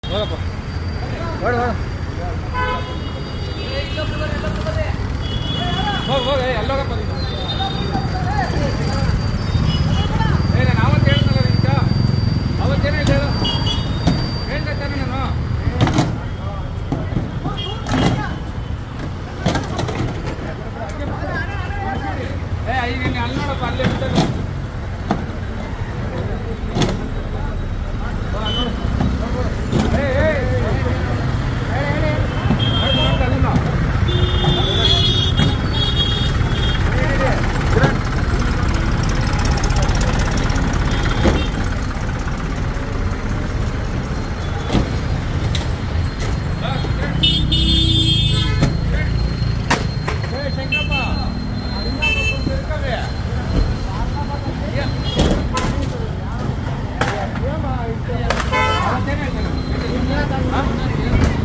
ಹೋಗಪ್ಪ ಹೊಡ ಹೋಗ ಎಲ್ಲೋಗಪ್ಪ ನಾನು ಅವತ್ತು ಹೇಳ್ತಲ್ಲ ಈಗ ಅವತ್ತೇನೇ ಹೇಳು ಹೇಳ್ತಾ ತಾನೆ ನಾನು ಈಗ ಅಲ್ಲಿ ನೋಡಪ್ಪ ಅಲ್ಲೇ ಬಿಟ್ಟಲ್ಲ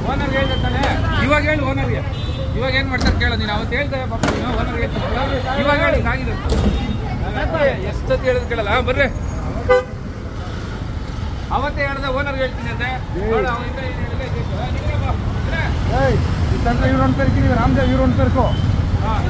ಓನರ್ಗೆ ಹೇಳ್ತಾನೆ ಇವಾಗ ಹೇಳು ಓನರ್ಗೆ ಇವಾಗ ಏನು ಮಾಡ್ತಾರೆ ಕೇಳೋ ನೀನು ಅವತ್ತು ಹೇಳ್ತೇವೆ ಪಾಪ ನೀನು ಓನರ್ಗೆ ಹೇಳ್ತಾರೆ ಇವಾಗ ಹೇಳಿ ಆಗಿದೆ ಎಷ್ಟೊತ್ತು ಹೇಳೋದು ಕೇಳಲ್ಲ ಬರ್ರಿ ಅವತ್ತೇ ಹೇಳ್ದೆ ಓನರ್ಗೆ ಹೇಳ್ತೀನಿ ಅಂತೆ ಇವ್ರು ಒಂದು ಪೇರ್ಕಿ ರಾಮದೇವ್ ಇವ್ರು ಒಂದು ಪೇರ್ಕೋ ಹಾಂ